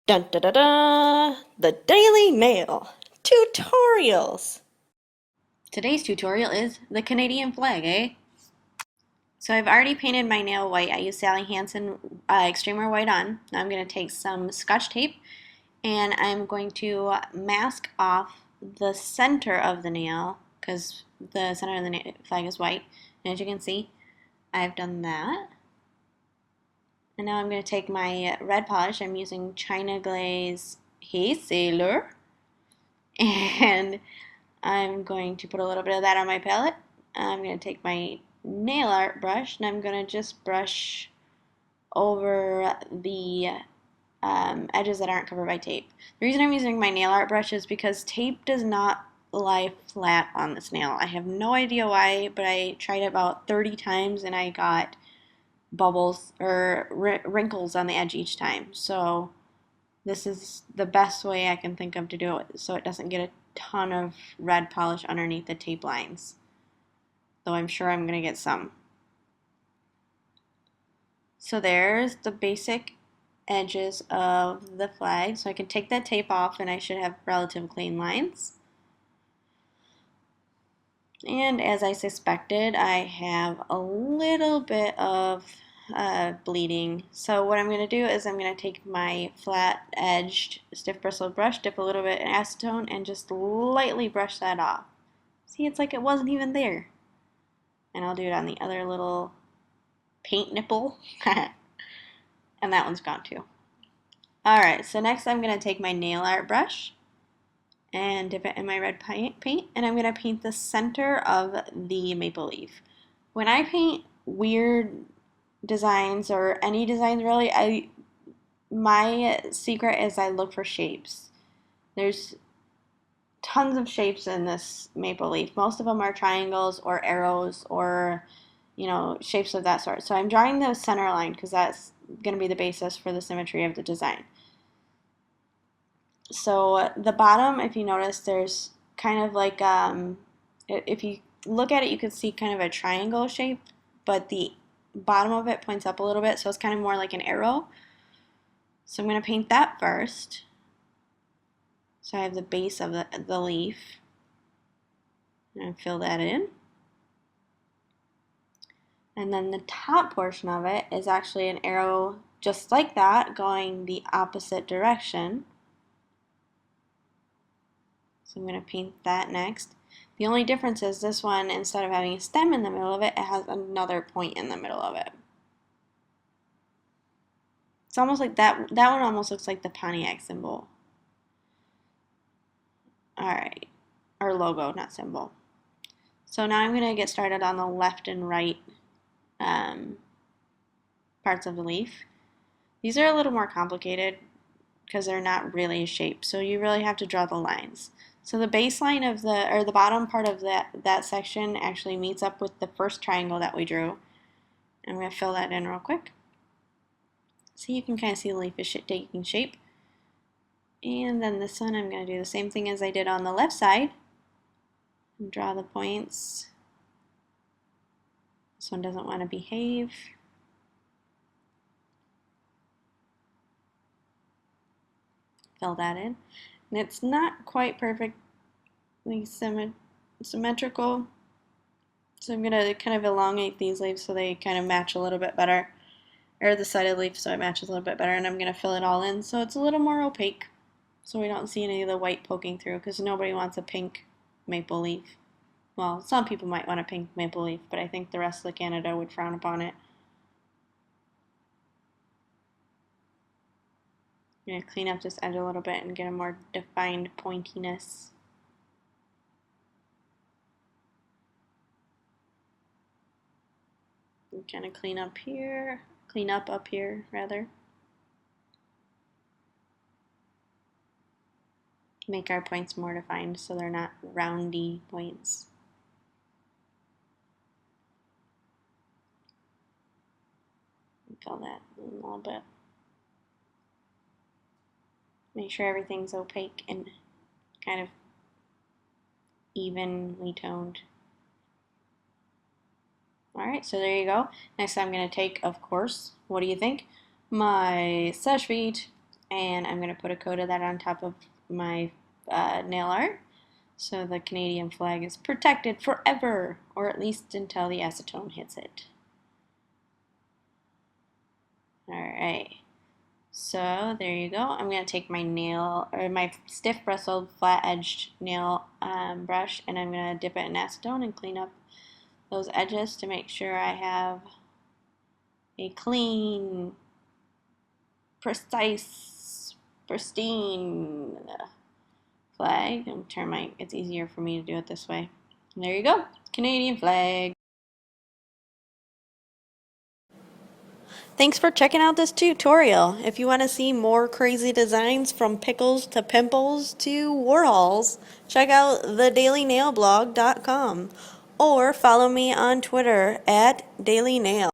Dun da da da! The Daily Mail tutorials. Today's tutorial is the Canadian flag, eh? So I've already painted my nail white. I used Sally Hansen Xtreme white on. Now I'm going to take some Scotch tape and I'm going to mask off the center of the nail because the center of the flag is white. And as you can see, I've done that. And now I'm going to take my red polish. I'm using China Glaze Hey Sailor. And I'm going to put a little bit of that on my palette. I'm going to take my nail art brush and I'm going to just brush over the edges that aren't covered by tape. The reason I'm using my nail art brush is because tape does not lie flat on this nail. I have no idea why, but I tried it about 30 times and I got bubbles or wrinkles on the edge each time. So this is the best way I can think of to do it so it doesn't get a ton of red polish underneath the tape lines. Though I'm sure I'm going to get some. So there's the basic edges of the flag. So I can take that tape off and I should have relative clean lines. And as I suspected, I have a little bit of bleeding. So what I'm going to do is I'm going to take my flat edged stiff bristled brush, dip a little bit in acetone, and just lightly brush that off. See, it's like it wasn't even there. And I'll do it on the other little paint nipple. And that one's gone too. Alright, so next I'm going to take my nail art brush and dip it in my red paint, and I'm going to paint the center of the maple leaf. When I paint weird designs or any designs really, my secret is I look for shapes. There's tons of shapes in this maple leaf. Most of them are triangles or arrows or shapes of that sort. So I'm drawing the center line because that's going to be the basis for the symmetry of the design. So the bottom, if you notice, there's kind of like, if you look at it, you can see kind of a triangle shape, but the bottom of it points up a little bit, so it's kind of more like an arrow. So I'm going to paint that first. So I have the base of the leaf. And fill that in. And then the top portion of it is actually an arrow just like that, going the opposite direction. So I'm going to paint that next. The only difference is this one, instead of having a stem in the middle of it, it has another point in the middle of it. It's almost like that one almost looks like the Pontiac symbol. Alright, or logo, not symbol. So now I'm going to get started on the left and right parts of the leaf. These are a little more complicated because they're not really a shape, so you really have to draw the lines. So the baseline of the bottom part of that section actually meets up with the first triangle that we drew. I'm going to fill that in real quick. So you can kind of see the leaf is taking shape. And then this one I'm going to do the same thing as I did on the left side. And draw the points. This one doesn't want to behave. Fill that in. And it's not quite perfectly symmetrical. So I'm going to kind of elongate these leaves so they kind of match a little bit better. Or the sided leaf so it matches a little bit better. And I'm going to fill it all in so it's a little more opaque. So we don't see any of the white poking through because nobody wants a pink maple leaf. Well, some people might want a pink maple leaf, but I think the rest of Canada would frown upon it. I'm going to clean up this edge a little bit and get a more defined pointiness. And kind of clean up up here rather. Make our points more defined so they're not roundy points. Fill that in a little bit. Make sure everything's opaque and kind of evenly toned. Alright, so there you go. Next I'm going to take, of course, what do you think? My Seche Vite and I'm going to put a coat of that on top of my nail art so the Canadian flag is protected forever, or at least until the acetone hits it. Alright, so there you go. I'm going to take my nail, or my stiff bristled flat edged nail brush, and I'm going to dip it in acetone and clean up those edges to make sure I have a clean, precise, pristine flag. And it's easier for me to do it this way. And there you go, Canadian flag. Thanks for checking out this tutorial. If you want to see more crazy designs from pickles to pimples to Warhols, check out thedailynailblog.com or follow me on Twitter at dailynail.